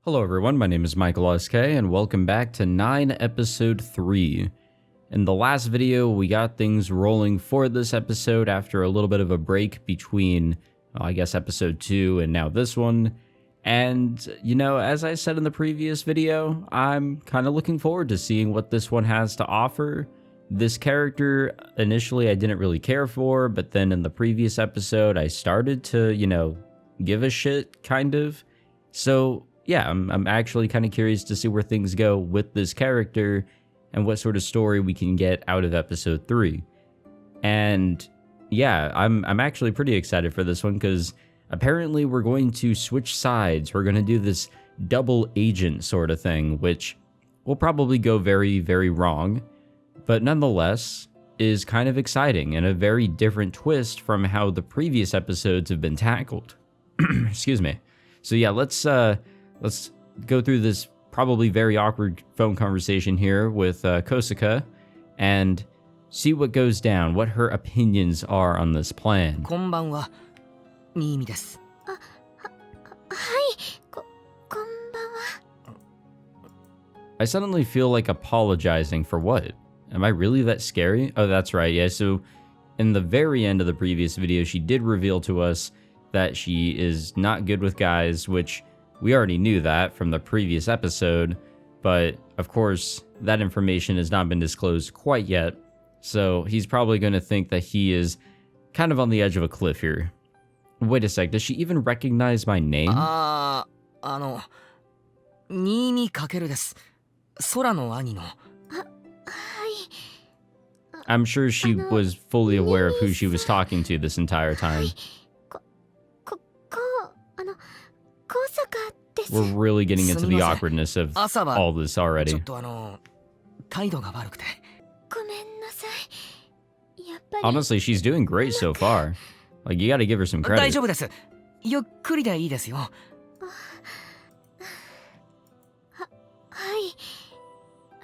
Hello everyone, my name is Michael SK and welcome back to 9 episode 3. In the last video, we got things rolling for this episode after a little bit of a break between, I guess, episode 2 and now this one. And, you know, as I said in the previous video, I'm kind of looking forward to seeing what this one has to offer. This character, initially I didn't really care for, but then in the previous episode, I started to, you know, give a shit, kind of. So yeah, I'm actually kind of curious to see where things go with this character and what sort of story we can get out of episode 3. And yeah, I'm actually pretty excited for this one because apparently we're going to switch sides. We're going to do this double agent sort of thing, which will probably go very, very wrong, but nonetheless is kind of exciting and a very different twist from how the previous episodes have been tackled. Excuse me. So yeah, let's go through this probably very awkward phone conversation here with Kosaka and see what goes down, what her opinions are on this plan. こんばんは、ミーミです。はい、こんばんは。 I suddenly feel like apologizing for what? Am I really that scary? Oh, that's right, yeah, so in the very end of the previous video, she did reveal to us that she is not good with guys, which we already knew that from the previous episode, but of course, that information has not been disclosed quite yet, so he's probably going to think that he is kind of on the edge of a cliff here. Wait a sec, does she even recognize my name? 新見かけるです。空の兄の。I'm sure she was fully aware of who she was talking to this entire time. We're really getting into the awkwardness of all this already. ちょっと態度が悪くて。ごめんなさい。やっぱり Honestly, she's doing great so far. Like, you gotta give her some 大 credit. 丈夫です。ゆっくりでいいですよ。はい。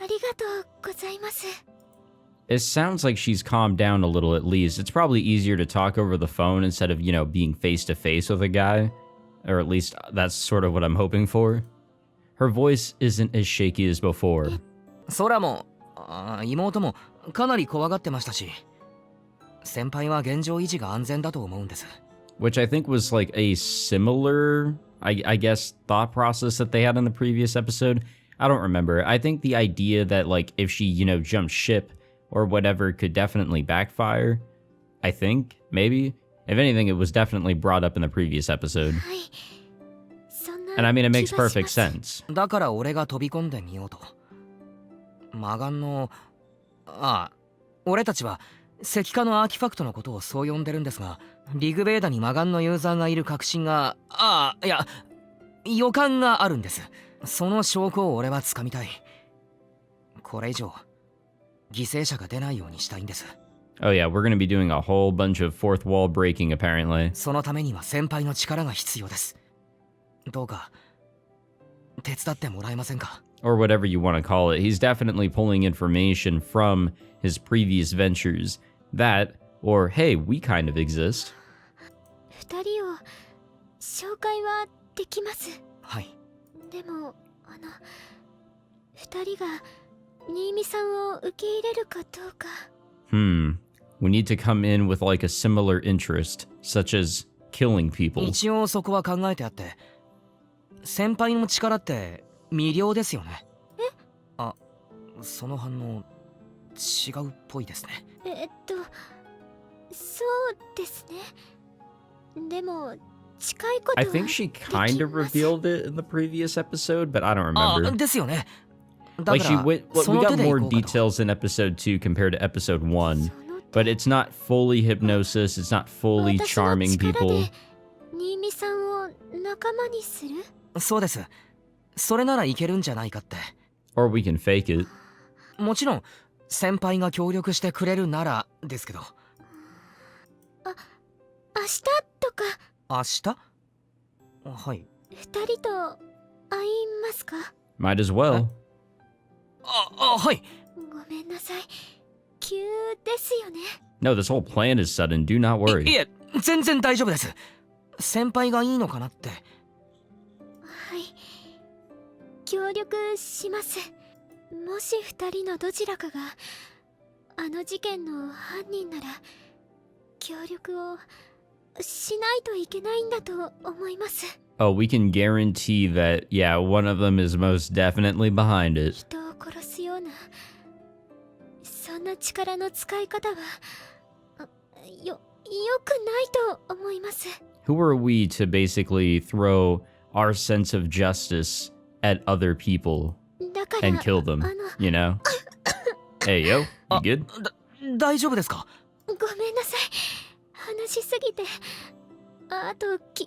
ありがとうございます。 It sounds like she's calmed down a little at least. It's probably easier to talk over the phone instead of, you know, being face to face with a guy. Or at least that's sort of what I'm hoping for. Her voice isn't as shaky as before. 空も、妹もかなり怖がってましたし、先輩は現状維持が安全だと思うんです。Which I think was like a similar, I guess, thought process that they had in the previous episode. I don't remember. I think the idea that like if she, you know, jumped ship or whatever could definitely backfire. I think, maybe. If anything, it was definitely brought up in the previous episode. はい。そんな And I mean, it 気 makes がし perfect ます。 sense. だから俺が飛び込んでみようと。魔眼の、俺たちは石化のアーティファクトのことをそう呼んでるんですが、リグベーダに魔眼のユーザーがいる確信が、予感があるんです。その証拠を俺は掴みたい。これ以上、犠牲者が出ないようにしたいんです。 Oh yeah, we're going to be doing a whole bunch of fourth wall breaking, apparently. そのためには先輩の力が必要です。どうか手伝ってもらえませんか？ Or whatever you want to call it. He's definitely pulling information from his previous ventures. That, or hey, we kind of exist. 二人を紹介はできます。はい。でも、二人が新見さんを受け入れるかどうか。We need to come in with like a similar interest, such as killing people. 一応そこは考えてあって、先輩の力って魅了ですよね。その反応違うっぽいですね。そうですね。でも近いことは I think she kind of revealed it in the previous episode, but I don't remember. ですよね。Like we got more その手で行こうかと。 details in episode 2 compared to episode 1, but it's not fully hypnosis, it's not fully charming people. 新見さんを仲間にする？そうです。それならいけるんじゃないかって。 Or we can fake it. もちろん先輩が協力してくれるならですけど。明日とか。明日？はい。二人と会いますか？ Might as well. はい。ごめんなさい。急ですよね。No, this whole plan is sudden. Do not worry. いえ、全然大丈夫です。先輩がいいのかなって。はい。協力します。もし二人のどちらかがあの事件の犯人なら協力をしないといけないんだと思います。 Oh, we can guarantee that, yeah, one of them is most definitely behind it. 人を殺すようなそんな力の使い方はよくないと思います。 Who are we to basically throw our sense of justice at other people だから and kill them, you know? Hey, yo, you good? 大丈夫ですか？ごめんなさい。話しすぎてあと緊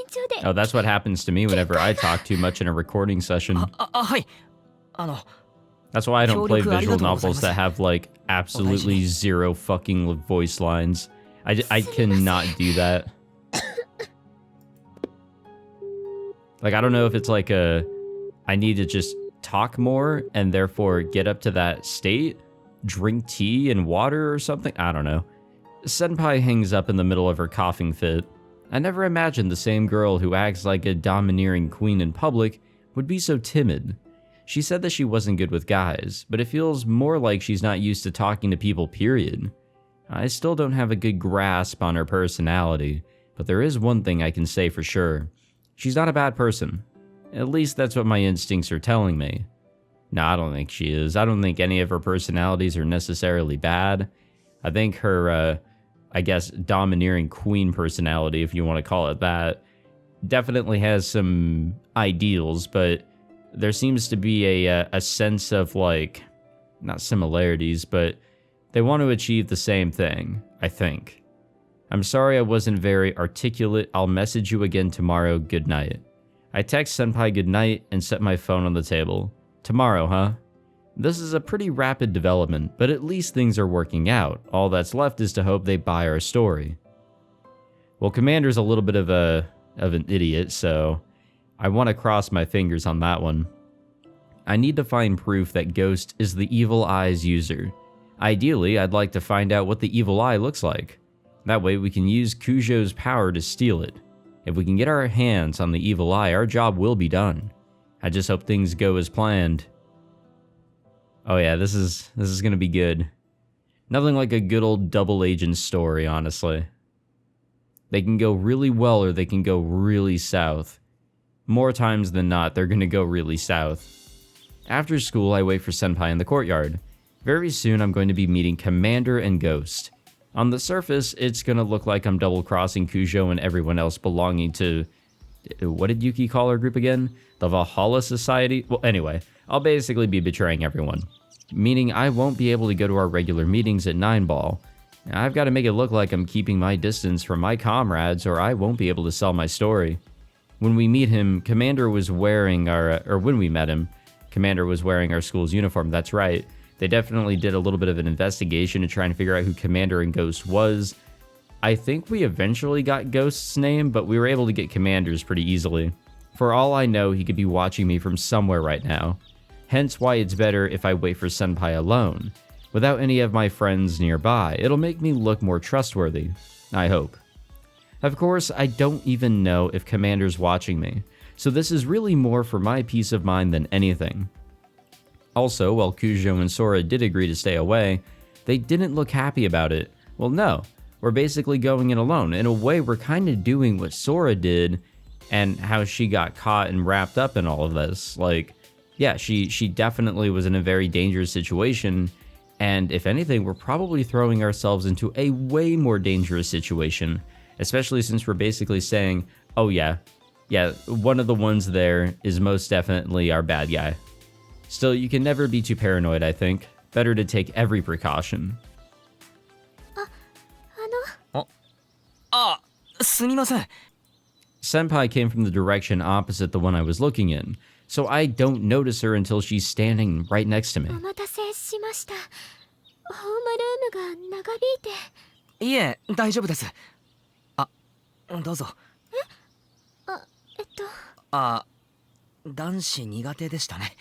張で。 Oh, that's what happens to me whenever I talk too much in a recording session. はい。That's why I don't play visual novels that have, like, absolutely zero fucking voice lines. I cannot do that. Like, I don't know if it's like I need to just talk more and therefore get up to that state, drink tea and water or something. I don't know. Senpai hangs up in the middle of her coughing fit. I never imagined the same girl who acts like a domineering queen in public would be so timid. She said that she wasn't good with guys, but it feels more like she's not used to talking to people, period. I still don't have a good grasp on her personality, but there is one thing I can say for sure. She's not a bad person. At least that's what my instincts are telling me. No, I don't think she is. I don't think any of her personalities are necessarily bad. I think her, I guess, domineering queen personality, if you want to call it that, definitely has some ideals, but there seems to be a sense of, like, not similarities, but they want to achieve the same thing, I think. I'm sorry I wasn't very articulate. I'll message you again tomorrow. Good night. I text Senpai good night and set my phone on the table. Tomorrow, huh? This is a pretty rapid development, but at least things are working out. All that's left is to hope they buy our story. Well, Commander's a little bit of an idiot, so I want to cross my fingers on that one. I need to find proof that Ghost is the Evil Eye's user. Ideally, I'd like to find out what the Evil Eye looks like. That way we can use Kujo's power to steal it. If we can get our hands on the Evil Eye, our job will be done. I just hope things go as planned. Oh yeah, this is gonna be good. Nothing like a good old double agent story, honestly. They can go really well or they can go really south. More times than not, they're gonna go really south. After school, I wait for Senpai in the courtyard. Very soon, I'm going to be meeting Commander and Ghost. On the surface, it's gonna look like I'm double-crossing Kujo and everyone else belonging to... What did Yuki call her group again? The Valhalla Society? Well, anyway, I'll basically be betraying everyone. Meaning I won't be able to go to our regular meetings at 9 Ball. I've got to make it look like I'm keeping my distance from my comrades or I won't be able to sell my story. When we meet him, Commander was wearing when we met him, Commander was wearing our school's uniform, that's right. They definitely did a little bit of an investigation to try and figure out who Commander and Ghost was. I think we eventually got Ghost's name, but we were able to get Commander's pretty easily. For all I know, he could be watching me from somewhere right now. Hence why it's better if I wait for Senpai alone. Without any of my friends nearby, it'll make me look more trustworthy. I hope. Of course, I don't even know if Commander's watching me, so this is really more for my peace of mind than anything. Also, while Kujo and Sora did agree to stay away, they didn't look happy about it. Well, no, we're basically going in alone. In a way, we're kind of doing what Sora did and how she got caught and wrapped up in all of this. Like, yeah, she definitely was in a very dangerous situation, and if anything, we're probably throwing ourselves into a way more dangerous situation, especially since we're basically saying, oh yeah, one of the ones there is most definitely our bad guy. Still, you can never be too paranoid, I think. Better to take every precaution. すみません。 Senpai came from the direction opposite the one I was looking in, so I don't notice her until she's standing right next to me. お待たせしました。ホームルームが長引いて。いえ、大丈夫です。どうぞ。男子苦手でしたね。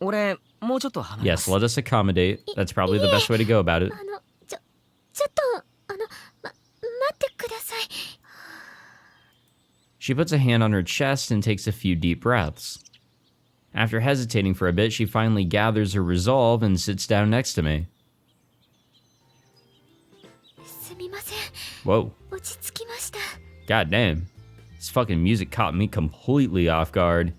俺、もうちょっと話します。Yes, let us accommodate. That's probably the best way to go about it. ちょっと、待ってください。She puts a hand on her chest and takes a few deep breaths. After hesitating for a bit, she finally gathers her resolve and sits down next to me. すみません。 Whoa. 落ち着きました。 God damn. This fucking music caught me completely off guard.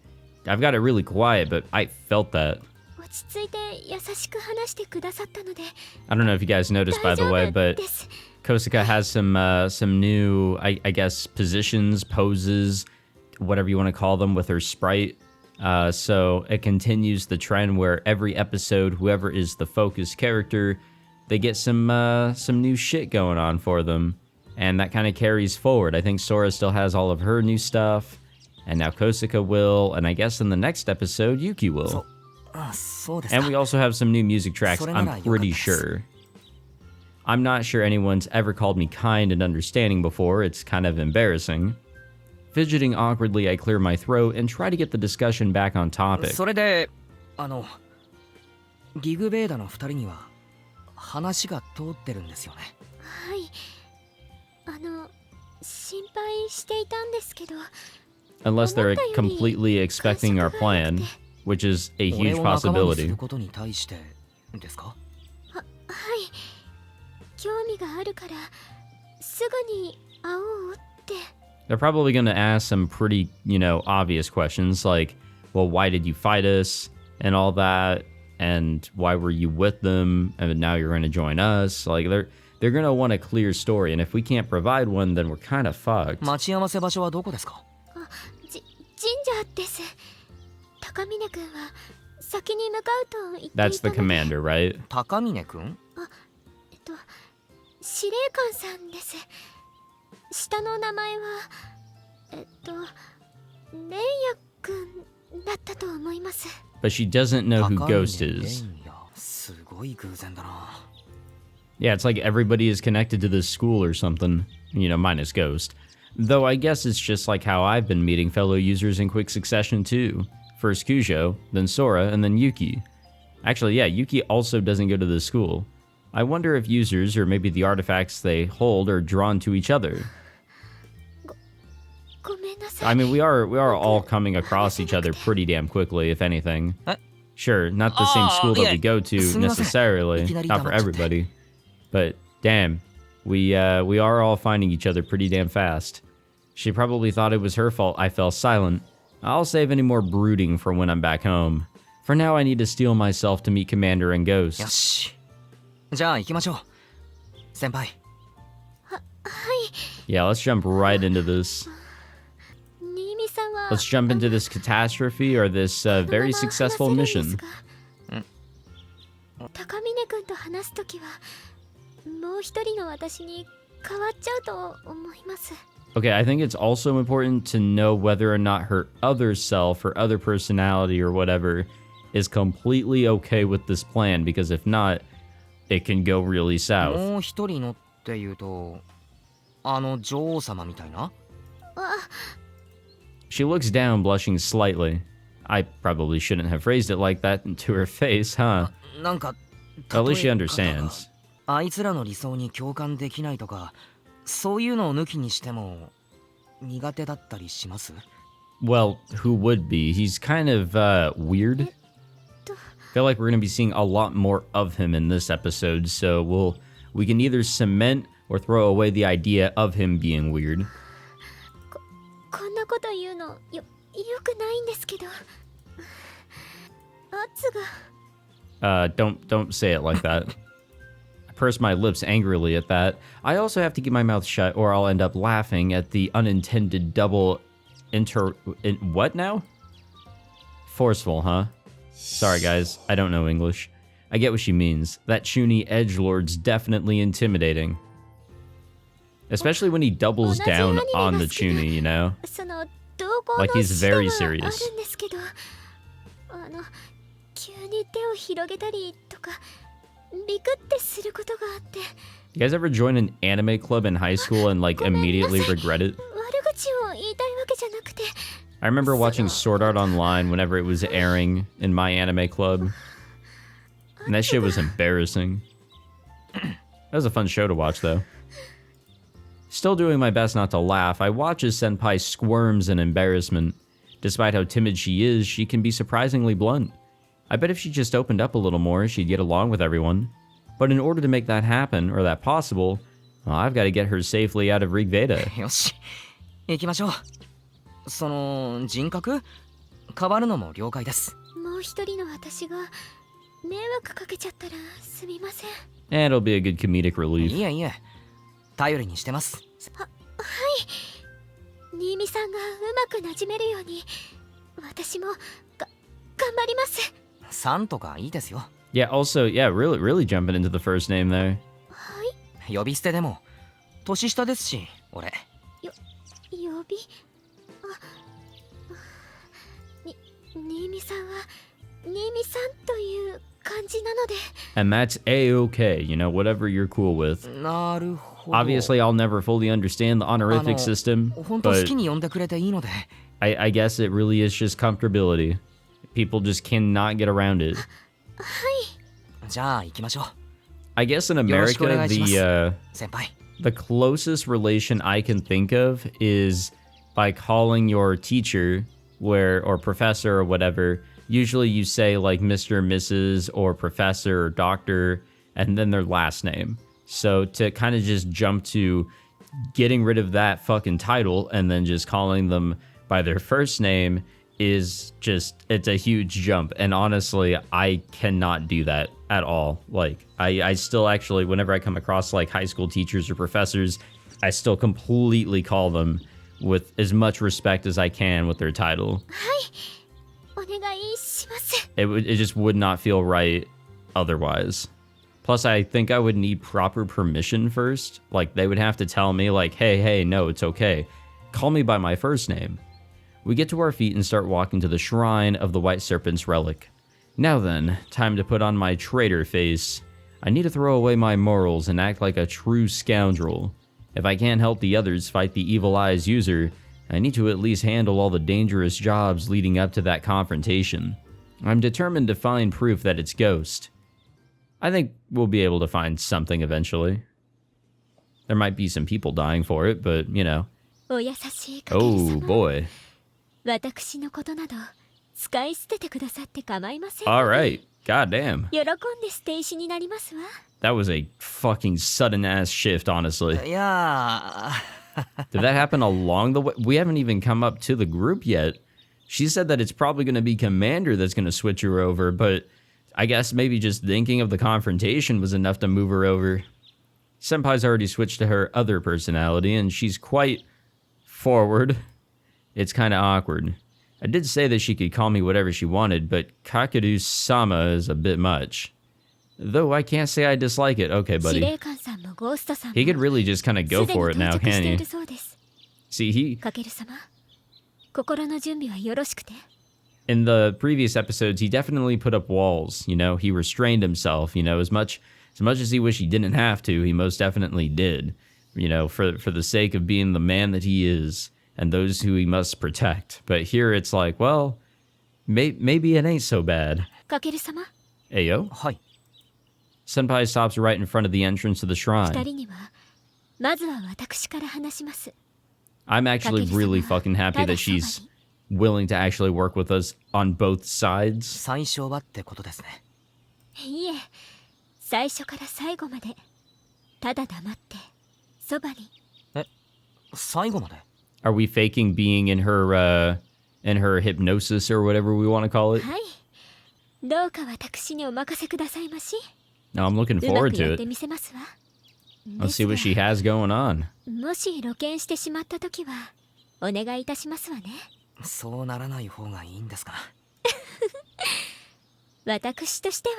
I've got it really quiet, but I felt that. 落ち着いて優しく話してくださったので。 I don't know if you guys noticed, by the way, 大丈夫 but です。 Kosaka has some new, I guess, positions, poses, whatever you want to call them, with her sprite. So it continues the trend where every episode, whoever is the focus character, they get some new shit going on for them. And that kind of carries forward. I think Sora still has all of her new stuff, and now Kosaka will, and I guess in the next episode, Yuki will. And we also have some new music tracks, I'm pretty sure. I'm not sure anyone's ever called me kind and understanding before. It's kind of embarrassing. Fidgeting awkwardly, I clear my throat and try to get the discussion back on topic. それでリグベーダの2人には話が通ってるんですよね。はい。心配していたんですけど。 Unless they're completely expecting our plan, which is a huge 俺を仲間にす possibility. ることに対してですか？はい。興味があるからすぐに会おうって。 They're probably going to ask some pretty, obvious questions like, well, why did you fight us and all that? And why were you with them? And now you're going to join us. Like, they're going to want a clear story. And if we can't provide one, then we're kind of fucked. 待ち合わせ場所はどこですか？神社です。高峰君は先に向かうと言っていたので。 That's the commander, right? 高峰君？司令官さんです。下の名前はレンヤ君だったと思います。 But she doesn't know who Ghost is. すごい偶然だな。 Yeah, it's like everybody is connected to this school or something, minus Ghost. Though I guess it's just like how I've been meeting fellow users in quick succession too. First Kujo, then Sora, and then Yuki. Actually, yeah, Yuki also doesn't go to this school. I wonder if users, or maybe the artifacts they hold, are drawn to each other. I mean, we are all coming across each other pretty damn quickly, if anything. Sure, not the same school that we go to necessarily, not for everybody. But damn, we are all finding each other pretty damn fast. She probably thought it was her fault I fell silent. I'll save any more brooding for when I'm back home. For now, I need to steel myself to meet Commander and Ghost. よし。じゃあ行きましょう。先輩。Yeah, let's jump right into this. Let's jump into this catastrophe or this very successful mission. 高峰君と話すときはもう一人の私に変わっちゃうと思います。 Okay, I think it's also important to know whether or not her other self or other personality or whatever is completely okay with this plan, because if not, it can go really south. もう一人のっていうと、女王様みたいな？ She looks down, blushing slightly. I probably shouldn't have phrased it like that to her face, huh? なんか、 At least she understands. あいつらの理想に共感できないとか、そういうのを抜きにしても苦手だったりします？ Well, who would be? He's kind of weird. I feel like we're going to be seeing a lot more of him in this episode, so we can either cement or throw away the idea of him being weird. こんなこと言うのよくないんですけど、圧が。Don't say it like that. I purse my lips angrily at that. I also have to keep my mouth shut or I'll end up laughing at the unintended double what now? Forceful, huh? Sorry guys, I don't know English. I get what she means. That Chuny edgelord's definitely intimidating. Especially when he doubles down on the Chuny, you know? Like he's very serious. You guys ever join an anime club in high school and like immediately regret it? I remember watching Sword Art Online whenever it was airing in my anime club. And that shit was embarrassing. That was a fun show to watch though. Still doing my best not to laugh, I watch as Senpai squirms in embarrassment. Despite how timid she is, she can be surprisingly blunt. I bet if she just opened up a little more, she'd get along with everyone. But in order to make that happen, or that possible, well, I've got to get her safely out of Rig Veda. よし、行きましょう。その人格変わるのも了解です。もう一人の私が迷惑かけちゃったらすみません。 And it'll be a good comedic relief. いえいえ、頼りにしてます。はい。新見さんがうまくなじめるように私も頑張ります。さんとかいいですよ。Yeah, also, yeah, really jumping into the first name there. はい。呼び捨てでも年下ですし、俺。呼び新見さんは新見さんという感じなので。 And that's A-okay, you know, whatever you're cool with. なるほど。 Obviously, I'll never fully understand the honorific system, 本当好 but きに呼んでくれていいので。I guess it really is just comfortability. People just cannot get around it. はい。じゃあ行きましょう。 I guess in よろしくお願 America, いします。 the 先輩。 the closest relation I can think of is by calling your teacher or professor or whatever. Usually you say like Mr., Mrs., or professor or doctor, and then their last name. So to kind of just jump to getting rid of that fucking title and then just calling them by their first name is just, it's a huge jump. And honestly, I cannot do that at all. Like, I still actually, whenever I come across like high school teachers or professors, I still completely call them with as much respect as I can with their title. はい。お願いします。 It just would not feel right otherwise. Plus, I think I would need proper permission first. Like, they would have to tell me, like, hey, no, it's okay. Call me by my first name. We get to our feet and start walking to the shrine of the White Serpent's relic. Now then, time to put on my traitor face. I need to throw away my morals and act like a true scoundrel. If I can't help the others fight the Evil Eye's user, I need to at least handle all the dangerous jobs leading up to that confrontation. I'm determined to find proof that it's Ghost. I think we'll be able to find something eventually. There might be some people dying for it, but, you know. お優しいかける様。 Oh boy. 私のことなど使い捨ててくださって構いません。 Alright. Goddamn. 喜んで捨て石になりますわ。 That was a fucking sudden ass shift, honestly. いや Did that happen along the way? We haven't even come up to the group yet. She said that it's probably going to be Commander that's going to switch her over, but I guess maybe just thinking of the confrontation was enough to move her over. Senpai's already switched to her other personality, and she's quite forward. It's kind of awkward. I did say that she could call me whatever she wanted, but Kakadu-sama is a bit much. Though I can't say I dislike it. Okay, 司 buddy. 令官さんもゴーストさんも He could really just kind of go すでに for it 到 now, 着し can't てい he? るそうです。 See, かける様、心の準備はよろしくて。 in the previous episodes, he definitely put up walls. You know, he restrained himself. You know, as much as he wished he didn't have to, he most definitely did. You know, for the sake of being the man that he is and those who he must protect. But here it's like, well, maybe it ain't so bad. かける様、 Ayo? はい。 Senpai stops right in front of the entrance to the 二 shrine. 人にはまずは私から話します。 I'm actually really fucking happy that ただそばに she's willing to actually work with us on both sides. 最初はってことですね。いえ、最初から最後までただ黙ってそばに。最後まで。 Are we faking being in her hypnosis or whatever we want to call it? はい、どうか私にお任せくださいまし。 No, I'm looking うま forward くや to って it. みせますわ。 Let's see what she has going on. もし露見してしまったときはお願いいたしますわね。そうならない方がいいんですか。私としては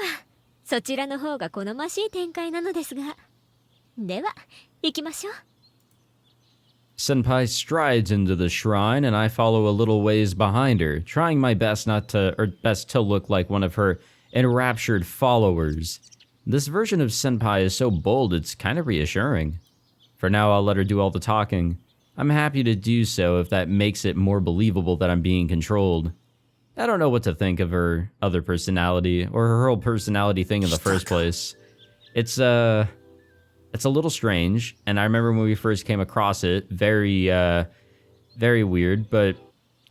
そちらの方が好ましい展開なのですが、では行きましょう。 Senpai strides into the shrine, and I follow a little ways behind her, trying my best to look like one of her enraptured followers. This version of Senpai is so bold, it's kind of reassuring. For now, I'll let her do all the talking. I'm happy to do so if that makes it more believable that I'm being controlled. I don't know what to think of her other personality, or her whole personality thing in the first place. It's a little strange, and I remember when we first came across it, very weird, but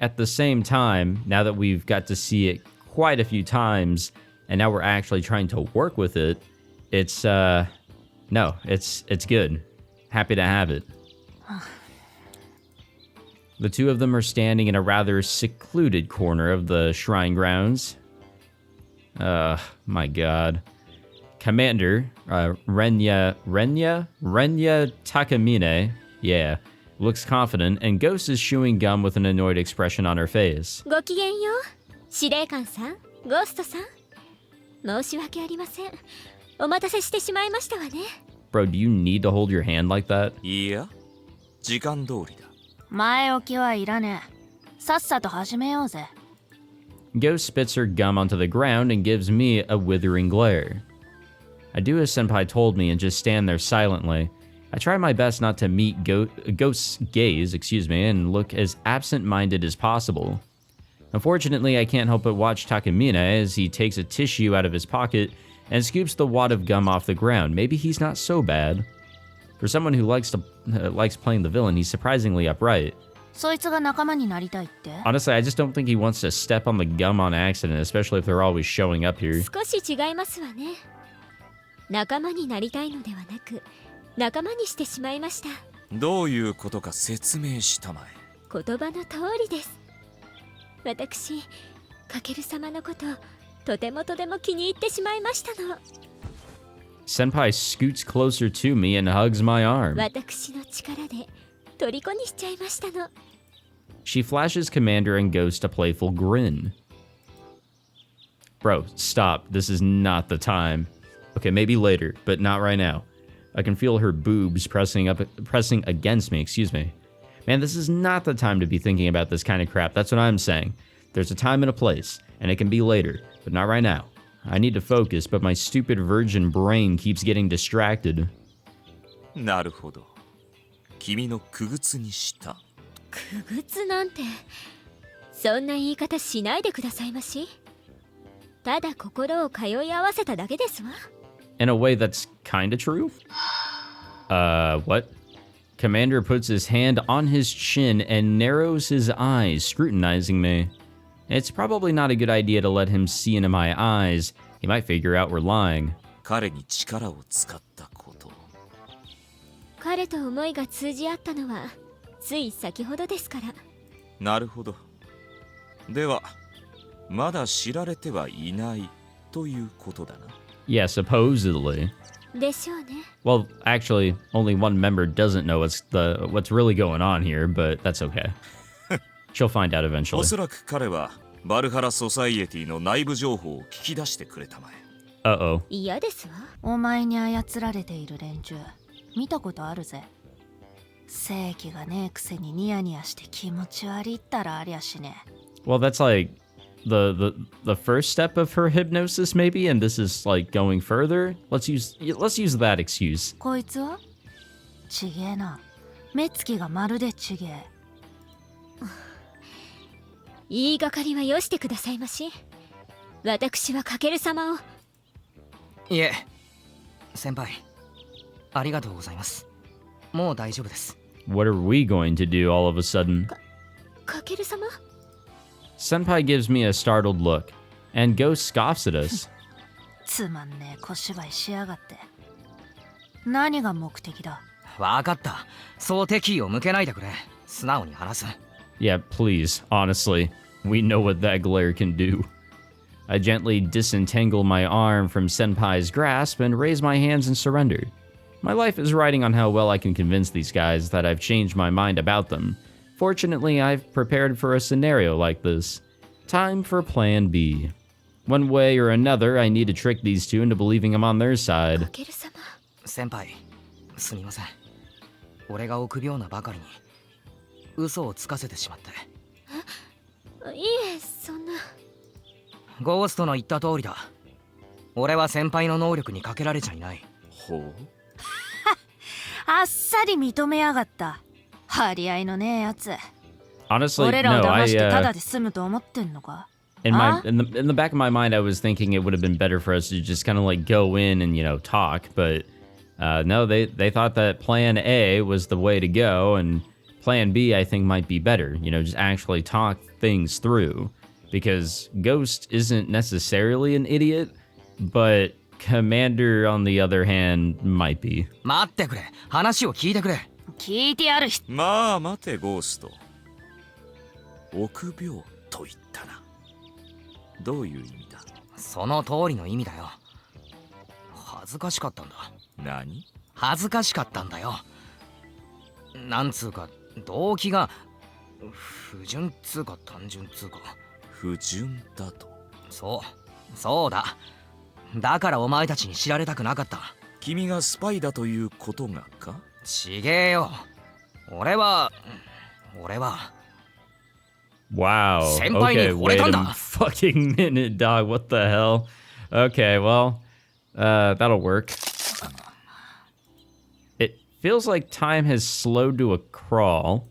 at the same time, now that we've got to see it quite a few times, and now we're actually trying to work with it, it's, no, it's good. Happy to have it. The two of them are standing in a rather secluded corner of the shrine grounds. My god. Commander, Renya Takamine, yeah, looks confident, and Ghost is chewing gum with an annoyed expression on her face. ごきげんよう。司令官さん、ゴーストさん。申し訳ありません。お待たせしてしまいましたわね。Bro, do you need to hold your hand like that? いや、時間通りだ。前置きはいらねえ。さっさと始めようぜ。Ghost spits her gum onto the ground and gives me a withering glare. I do as Senpai told me and just stand there silently. I try my best not to meet Ghost's gaze, and look as absent-minded as possible. Unfortunately, I can't help but watch Takamine as he takes a tissue out of his pocket and scoops the wad of gum off the ground. Maybe he's not so bad. For someone who likes playing the villain, he's surprisingly upright. そいつが仲間になりたいって Honestly, I just don't think he wants to step on the gum on accident, especially if they're always showing up here. 少し違いますわね。仲間になりたいのではなく、仲間にしてしまいました。どういうことか説明したまえ。言葉の通りです。私、かける様のこと、とても気に入ってしまいましたの。Senpai scoots closer to me and hugs my arm. 私の力で虜にしちゃいましたの。She flashes Commander and Ghost a playful grin. Bro, stop. This is not the time. Okay, maybe later, but not right now. I can feel her boobs pressing against me, Man, this is not the time to be thinking about this kind of crap. That's what I'm saying. There's a time and a place, and it can be later, but not right now. I need to focus, but my stupid virgin brain keeps getting distracted. なるほど。君の傀儡にした。傀儡なんて、そんな言い方しないでくださいまし。ただ心を通い合わせただけですわ。In a way that's kinda true? What? Commander puts his hand on his chin and narrows his eyes, scrutinizing me. It's probably not a good idea to let him see into my eyes. He might figure out we're lying. 彼に力を使ったこと。彼と思いが通じ合ったのはつい先ほどですから。なるほど。では、まだ知られてはいないということだな。Yeah, supposedly. でしょうね。Well, actually, only one member doesn't know what's really going on here, but that's okay. She'll find out eventually. おそらく彼はバルハラソサイエティの内部情報を聞き出してくれたまえ。Uh-oh. 嫌ですわ。お前に操られている連中見たことあるぜ。正気がねえくせにニヤニヤして気持ち悪いったらありゃしね。Well, that's like the first step of her hypnosis, maybe, and this is like going further. Let's use that excuse. こいつはちげえな。目つきがまるでちげえ。言いがかりはよしてくださいまし。私はかける様を。いえ、先輩、ありがとうございます。もう大丈夫です。What are we going to do all of a sudden? かける様 Senpai gives me a startled look, and Ghost scoffs at us. つまんねえ小芝居しやがって。何が目的だ。わかった。そう敵意を向けないでくれ。素直に話す。Yeah, please, honestly. We know what that glare can do. I gently disentangle my arm from Senpai's grasp and raise my hands in surrender. My life is riding on how well I can convince these guys that I've changed my mind about them. Fortunately, I've prepared for a scenario like this. Time for Plan B. One way or another, I need to trick these two into believing I'm on their か side. ける様先輩、すみません。俺が臆病なばかりに嘘をつかせてしまって。いえ、そんな。ゴーストの言った通りだ。俺は先輩の能力にかけられちゃいない。ほう。あっさり認めやがった。張り合いのねえやつ。 Honestly, 俺らを no, 騙 I, してただで済むと思ってんのか。in the back of my mind, I was thinking it would have been better for us to just kind of like go in and, talk, but no, they thought that Plan A was the way to go, and Plan B, I think, might be better. You know, just actually talk things through. Because Ghost isn't necessarily an idiot, but Commander, on the other hand, might be. 待ってくれ。話を聞いてくれ。聞いてやる人。まあ待てゴースト。臆病と言ったな。どういう意味だ？その通りの意味だよ。恥ずかしかったんだ。何？恥ずかしかったんだよ。なんつうか動機が不純つうか単純つうか。不純だと。そうだ。だからお前たちに知られたくなかった。君がスパイだということがか？ちげえよ。俺は Wow. 先輩に Okay, 惚れ wait たん a だ。 fucking minute, dog. What the hell? Okay, well, that'll work. It feels like time has slowed to a crawl.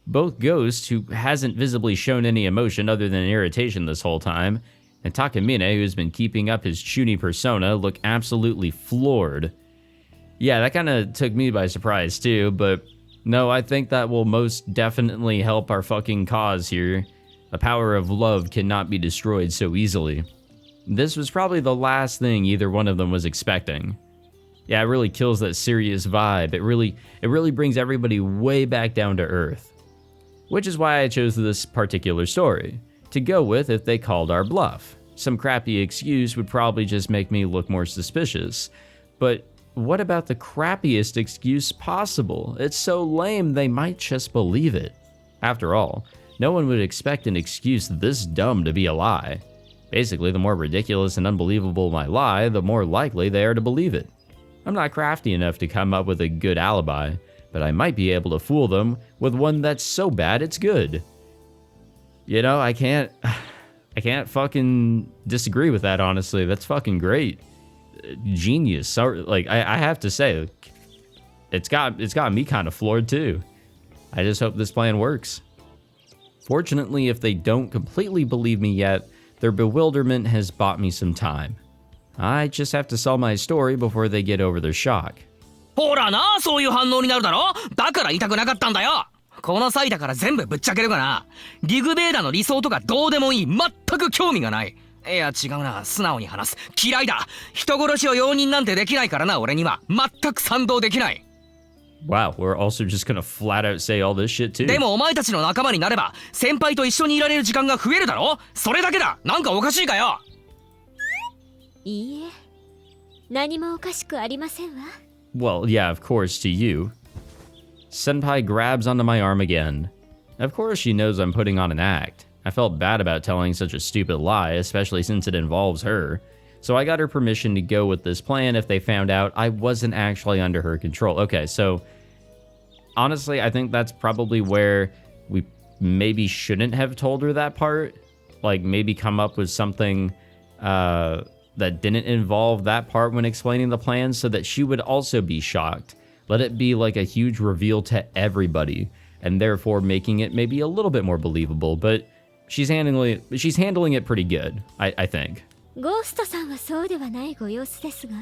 Both Ghost, who hasn't visibly shown any emotion other than irritation this whole time, and Takamine, who's been keeping up his chuny persona, look absolutely floored. Yeah, that kind of took me by surprise too, but no, I think that will most definitely help our fucking cause here. The power of love cannot be destroyed so easily. This was probably the last thing either one of them was expecting. Yeah, it really kills that serious vibe. It really brings everybody way back down to earth. Which is why I chose this particular story, to go with if they called our bluff. Some crappy excuse would probably just make me look more suspicious. But what about the crappiest excuse possible? It's so lame they might just believe it. After all, no one would expect an excuse this dumb to be a lie. Basically, the more ridiculous and unbelievable my lie, the more likely they are to believe it. I'm not crafty enough to come up with a good alibi, but I might be able to fool them with one that's so bad it's good. You know, I can't fucking disagree with that, honestly. That's fucking great. Genius. So, like, I have to say, it's got me kind of floored too. I just hope this plan works. Fortunately, if they don't completely believe me yet, their bewilderment has bought me some time. I just have to sell my story before they get over their shock. ほらな、そういう反応になるだろ。だから言いたくなかったんだよ。この際だから全部ぶっちゃけるかな。リグベーダの理想とかどうでもいい。全く興味がない。いや違うな、素直に話す。嫌いだ。人殺しを容認なんてできないからな、俺には。全く賛同できない。Wow, we're also just gonna flat out say all this shit too. でもお前たちの仲間になれば先輩と一緒にいられる時間が増えるだろ。それだけだ。なんかおかしいかよ。いいえ、何もおかしくありませんわ。Well, yeah, of course, to you. Senpai grabs onto my arm again. Of course she knows I'm putting on an act. I felt bad about telling such a stupid lie, especially since it involves her. So I got her permission to go with this plan if they found out I wasn't actually under her control. Okay, so honestly, I think that's probably where we maybe shouldn't have told her that part. Like, maybe come up with something that didn't involve that part when explaining the plan so that she would also be shocked. Let it be like a huge reveal to everybody, and therefore making it maybe a little bit more believable, but she's handling it pretty good, I think. ゴーストさんはそうではないご様子ですが。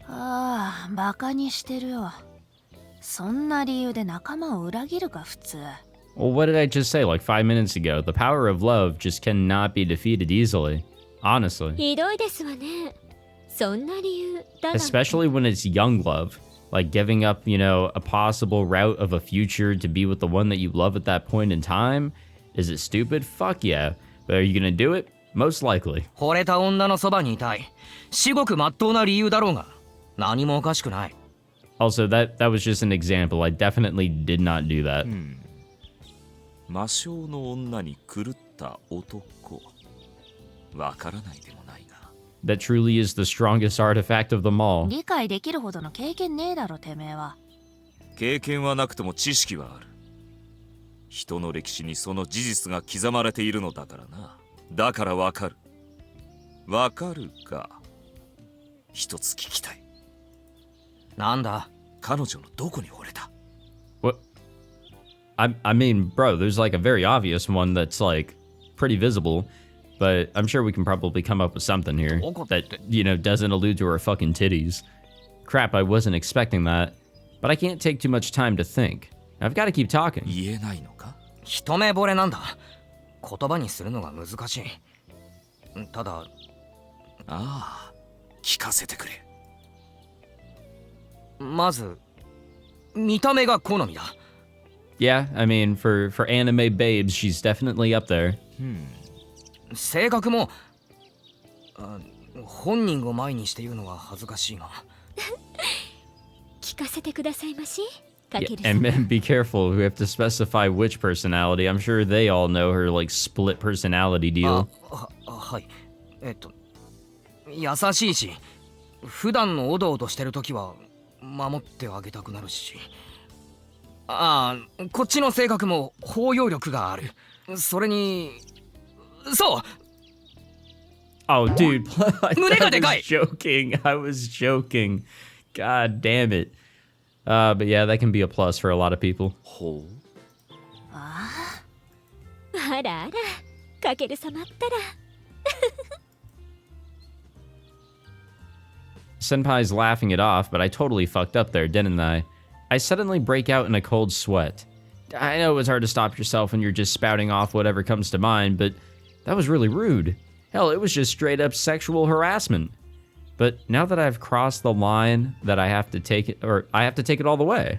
ああ、バカにしてるよ。そんな理由で仲間を裏切るか普通。Well, what did I just say like 5 minutes ago? The power of love just cannot be defeated easily. Honestly. ひどいですわね。そんな理由だなんて。 Especially when it's young love. Like giving up, you know, a possible route of a future to be with the one that you love at that point in time. Is it stupid? Fuck yeah. But are you gonna do it? Most likely. 惚れた女のそばにいたい。至極真っ当な理由だろうが。何もおかしくない。Also, that was just an example. I definitely did not do that. 魔性の女に狂った男。わからないでもないが。That truly is the strongest artifact of them all. 理解できるほどの経験ねえだろてめえは。経験はなくとも知識はある。人の歴史にその事実が刻まれているのだからな。だからわかる。わかるか。一つ聞きたい。なんだ？彼女のどこに惚れた？ What? I mean, bro, there's like a very obvious one that's like pretty visible, but I'm sure we can probably come up with something here that, you know, doesn't allude to her fucking titties. Crap, I wasn't expecting that. But I can't take too much time to think. I've got to keep talking. 言えないのか？一目惚れなんだ。言葉にするのが難しい。ただ、ああ、聞かせてくれ。まず見た目が好みだ。Yeah, I mean, for anime babes, she's definitely up there. 性格も、本人を前にして言うのは恥ずかしいが。聞かせてくださいまし、か Yeah, ける様。 and be careful. We have to specify which personality. I'm sure they all know her like split personality deal. はい。優しいし、普段のおどおどしてるときは守ってあげたくなるし。こっちの性格も包容力がある。それに、そう。 Oh, dude, I 胸がでかい。 was joking. I was joking. God damn it. But yeah, that can be a plus for a lot of people. ほう。ああらあら、かける様ったら。Senpai's laughing it off, but I totally fucked up there, didn't I? I suddenly break out in a cold sweat. I know it's hard to stop yourself when you're just spouting off whatever comes to mind, but that was really rude. Hell, it was just straight up sexual harassment. But now that I've crossed the line that I have to take it, or I have to take it all the way,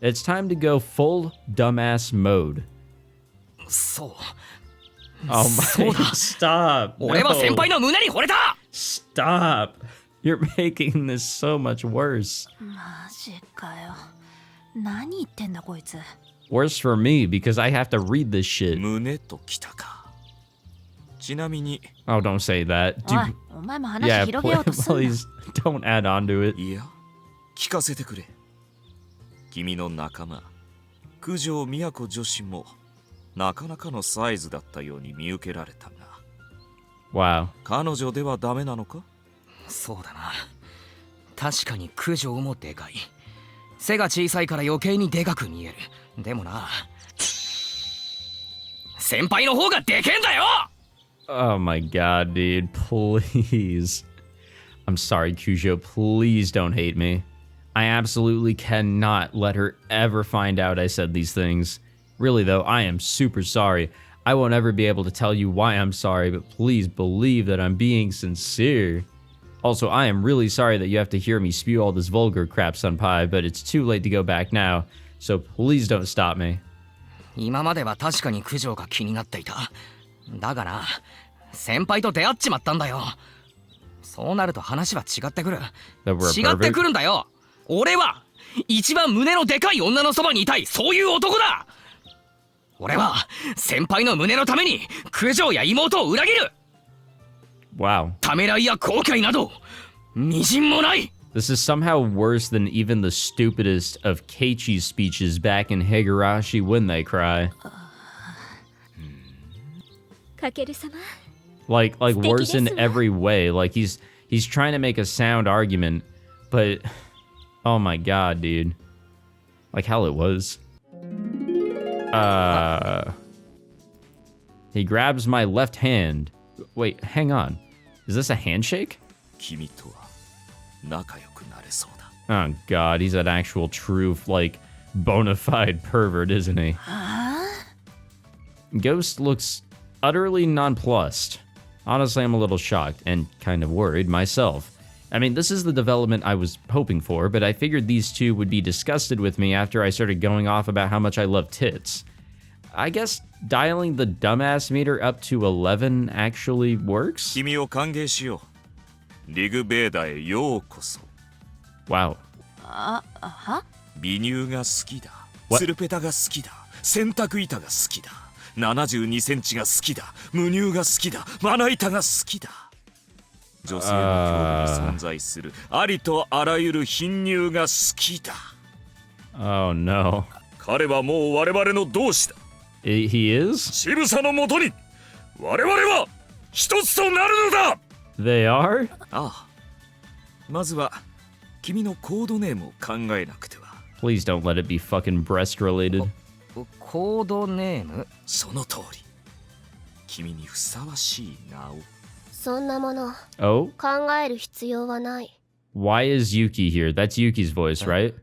it's time to go full dumbass mode. そう。 Oh そう my, だ。 stop. 俺は先輩 No. の胸に惚れた。 Stop. You're making this so much worse. マジかよ。何言ってんだこいつ。 Worse for me because I have to read this shit. 胸ときたか。ちなみに、 Oh, don't say that. おい Dude, お前も話 yeah, 広げようとすんな。 please don't add on to it. いや、聞かせてくれ。君の仲間、九条都女子もなかなかのサイズだったように見受けられたが、 Wow. 彼女ではダメなのか？そうだな。確かに九条もでかい。背が小さいから余計にでかく見える。でもな、先輩の方がでけえんだよ。 Oh my god, dude. Please. I'm sorry, Kujo. Please don't hate me. I absolutely cannot let her ever find out I said these things. Really, though, I am super sorry. I won't ever be able to tell you why I'm sorry, but please believe that I'm being sincere. Also, I am really sorry that you have to hear me spew all this vulgar crap, Senpai, but it's too late to go back now, so please don't stop me. 今までは確かに九条が気になっていた。だがな、先輩と出会っちまったんだよ。そうなると話は違ってくる。 That we're a 違って pervert? くるんだよ。俺は一番胸のでかい女のそばにいたい、そういう男だ。俺は先輩の胸のために九条や妹を裏切る。 Wow. ためらいや後悔などみじんもない。 This is somehow worse than even the stupidest of Keiichi's speeches back in Higurashi When They Cry. かける様。 Like worse in 素敵ですわ。 every way. Like he's trying to make a sound argument, but oh my god, dude. Like hell it was. He grabs my left hand. Wait, hang on. Is this a handshake? 君とは仲良くなれそうだ。 Oh god, he's an actual true, like, bona fide pervert, isn't he? Ghost looks utterly nonplussed. Honestly, I'm a little shocked and kind of worried myself. I mean, this is the development I was hoping for, but I figured these two would be disgusted with me after I started going off about how much I love tits. I guess dialing the dumbass meter up to 11 actually works? 君を歓迎しよう。リグベーダへようこそ。 Wow. は美乳が好きだ。 What? ツルペタが好きだ。洗濯板が好きだ。72センチが好きだ。無乳が好きだ。まな板が好きだ。女性の興味に存在するありとあらゆる貧乳が好きだ。 Oh no. 彼はもう我々の同志だ。 He is? 渋さのもとに我々は一つとなるのだ。 They are? ああ、まずは君のコードネームを考えなくては。 Please don't let it be fucking breast related. コードネーム。その通り。君にふさわしい名を。そんなもの Oh? 考える必要はない。 Why is Yuki here? That's Yuki's voice, right?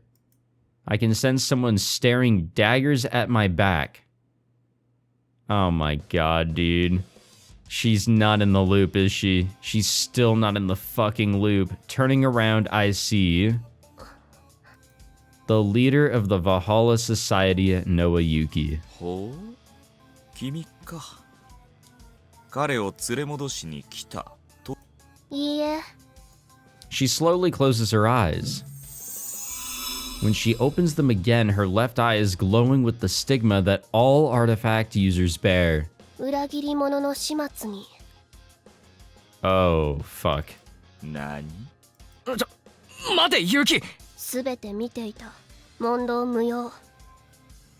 I can sense someone staring daggers at my back. Oh my god, dude. She's not in the loop, is she? She's still not in the fucking loop. Turning around, I see the leader of the Valhalla Society, Noah Yuki. ほう、君か。彼を連れ戻しに来たと。いいえ。 She slowly closes her eyes. When she opens them again, her left eye is glowing with the stigma that all artifact users bear. 裏切り者の始末に。 Oh, fuck. 何？待てユキ。すべて見ていた。問答無用。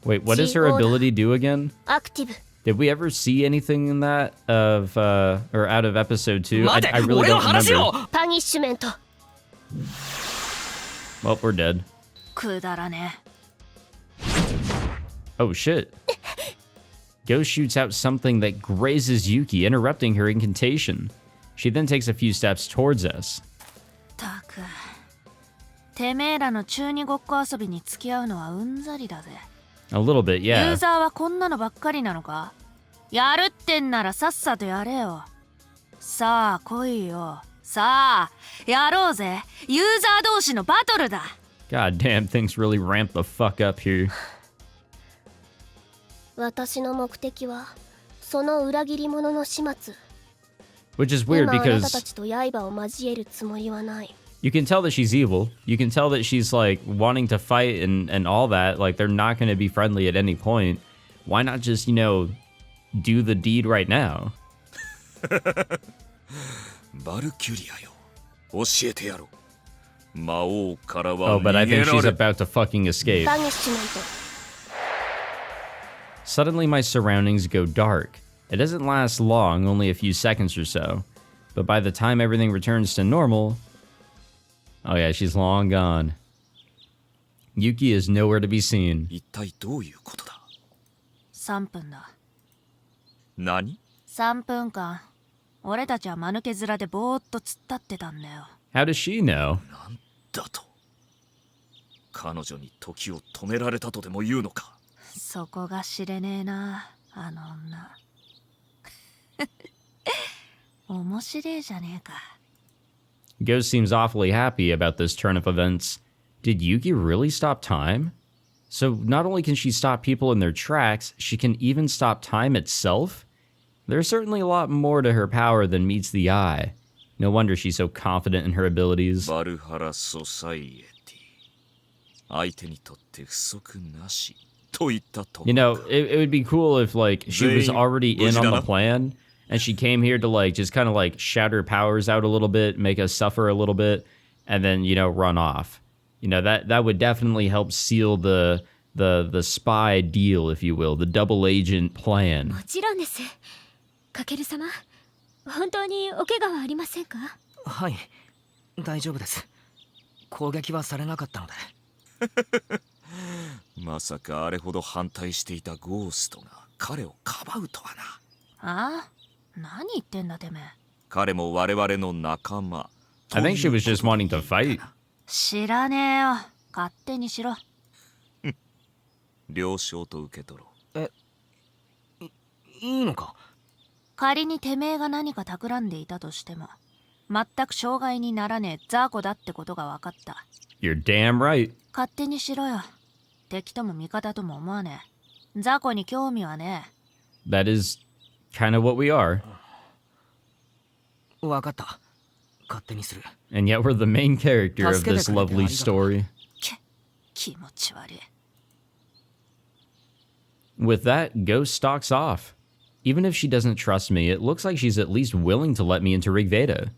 Wait, what does her ability do again? アクティブ。 Did we ever see anything in that of, or out of episode 2? I really 俺の don't 話 remember. を。パニッシュメント。 Well, we're dead. くだらね。 Oh, shit. Ghost shoots out something that grazes Yuki, interrupting her incantation. She then takes a few steps towards us. たく。てめえらの中二ごっこ遊びに付き合うのはうんざりだぜ。 A little bit, ユ yeah. ーザーはこんなのばっかりなのか？やるってんならさっさとやれよ。さあ来いよ。さあやろうぜ。ユーザー同士のバトルだ。 God damn, things really ramped the fuck up here. 私の目的はその裏切り者の始末。 Which is weird 今あなた because たちと刃を交えるつもりはない。 you can tell that she's evil. You can tell that she's like wanting to fight and all that. Like they're not going to be friendly at any point. Why not just, do the deed right now? バルキュリアよ。教えてやろう。魔王からは Oh, but I 逃げ think ら she's れ。 about to fucking escape. パニッシュメント。 Suddenly, my surroundings go dark. It doesn't last long, only a few seconds or so. But by the time everything returns to normal... Oh yeah, she's long gone. Yuki is nowhere to be seen. 一体どういうことだ？ 3分だ。何？ 3分間。俺たちは間抜け面でぼーっと突っ立ってたんだよ。 How does she know? なんだと？彼女に時を止められたとでも言うのか？そこが知れねえな、あの女。面白えじゃねえか。 Ghost seems awfully happy about this turn of events. Did Yuki really stop time? So not only can she stop people in their tracks, she can even stop time itself? There's certainly a lot more to her power than meets the eye. No wonder she's so confident in her abilities. バルハラソサイエティ。相手にとって不足なしと言ったと。You know, it would be cool if, like, she was already in on the plan, and she came here to, like, just kind of, like, shout her powers out a little bit, make us suffer a little bit, and then, run off. That would definitely help seal the spy deal, if you will, the double agent plan. もちろんです。かける様、本当にお怪我はありませんか？はい、大丈夫です。攻撃はされなかったので。まさかあれほど反対していたゴーストが彼をかばうとはな。ああ、何言ってんだてめえ。彼も我々の仲間。I think she was just wanting to fight. 知らねえよ。勝手にしろ。了承と受け取ろう。いいのか？仮にてめえが何か企んでいたとしても、全く障害にならねえ雑魚だってことが分かった。You're damn right. 勝手にしろよ。敵とも味方とも思わねえ。雑魚に興味はねえ。That is kind of what we are. 分かった。勝手にする。And yet we're the main character of this lovely story. 気持ち悪い。With that, Ghost stalks off. Even if she doesn't trust me, it looks like she's at least willing to let me into Rig Veda.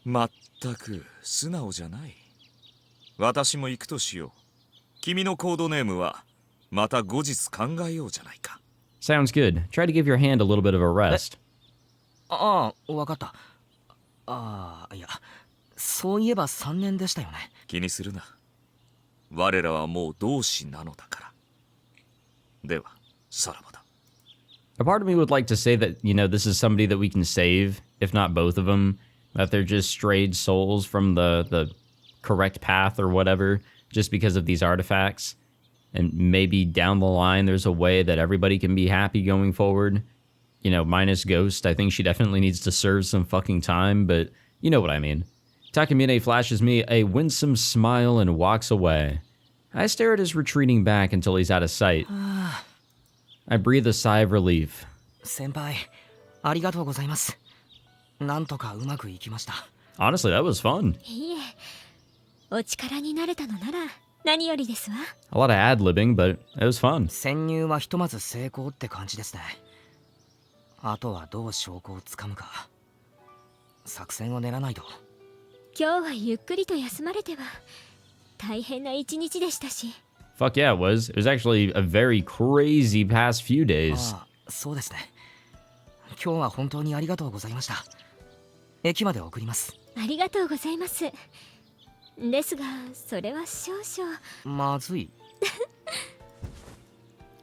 まったく素直じゃない。私も行くとしよう。君のコードネームはまた後日考えようじゃないか。Sounds good. Try to give your hand a little bit of a rest. ああ、分かった。ああ、いや、そういえば3年でしたよね。気にするな。我らはもう同志なのだから。では、さらばだ。A part of me would like to say that, this is somebody that we can save, if not both of them, that they're just strayed souls from the correct path or whatever. just because of these artifacts. And maybe down the line, there's a way that everybody can be happy going forward. You know, minus Ghost, I think she definitely needs to serve some fucking time, but you know what I mean. Takamine flashes me a winsome smile and walks away. I stare at his retreating back until he's out of sight. I breathe a sigh of relief. 先輩、ありがとうございます。なんとかうまくいきました。Honestly, that was fun. いいえ、お力になれたのなら何よりですわ。A lot of ad-libbing, but it was fun. 潜入はひとまず成功って感じですね。あとはどう証拠をつかむか。作戦を練らないと。今日はゆっくりと休まれては大変な一日でしたし。Fuck yeah, it was. It was actually a very crazy past few days. ああ、そうですね。今日は本当にありがとうございました。駅まで送ります。ありがとうございます。ですが、それは少々。まずい。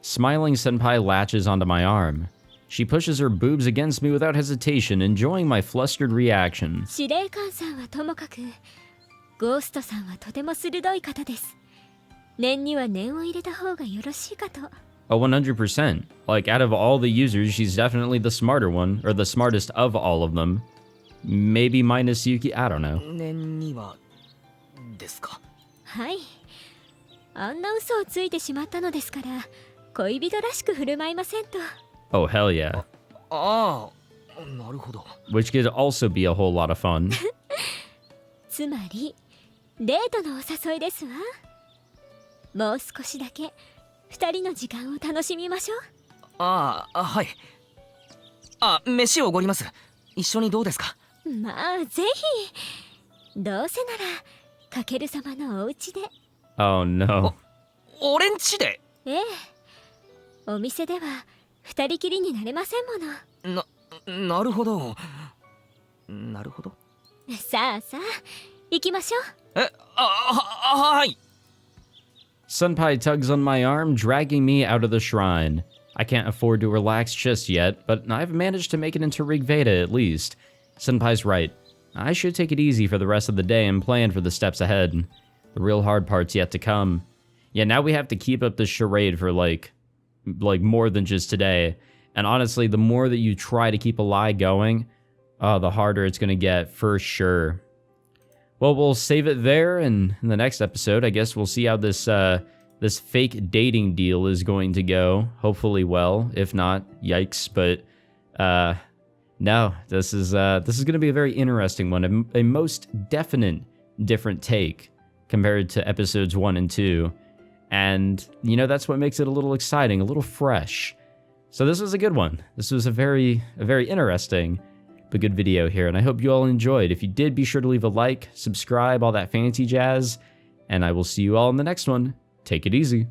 Smiling senpai latches onto my arm. She pushes her boobs against me without hesitation, enjoying my flustered reaction. 司令官さんはともかく、ゴーストさんはとても鋭い方です。念には念を入れた方がよろしいかと。Oh, 100%. Like, out of all the users, she's definitely the smarter one, or the smartest of all of them. Maybe minus Yuki, I don't know. 念にはですか。はい。あんな嘘をついてしまったのですから、恋人らしく振る舞いませんと。Oh, hell yeah. ああ、なるほど。Which could also be a whole lot of fun. つまり、デートのお誘いですわ。もう少しだけ二人の時間を楽しみましょう。ああ、はい。あ、飯をおごります。一緒にどうですか。まあ、ぜひ。どうせなら、かける様のお家で。Oh, no. 俺んちで。ええ。お店では二人きりになれませんもの。なるほど。なるほど。さあさあ、行きましょう。はい。Senpai tugs on my arm, dragging me out of the shrine. I can't afford to relax just yet, but I've managed to make it into Rig Veda at least. Senpai's right. I should take it easy for the rest of the day and plan for the steps ahead. The real hard part's yet to come. Yeah, now we have to keep up this charade for like more than just today. And honestly, the more that you try to keep a lie going, the harder it's gonna get for sure. Well, we'll save it there, and in the next episode, I guess we'll see how this this fake dating deal is going to go. Hopefully well. If not, yikes. But no, this is going to be a very interesting one. A most definite different take compared to episodes 1 and 2. And, you know, that's what makes it a little exciting, a little fresh. So this was a good one. This was a very interesting but good video here, and I hope you all enjoyed. If you did, be sure to leave a like, subscribe, all that fancy jazz, and I will see you all in the next one. Take it easy.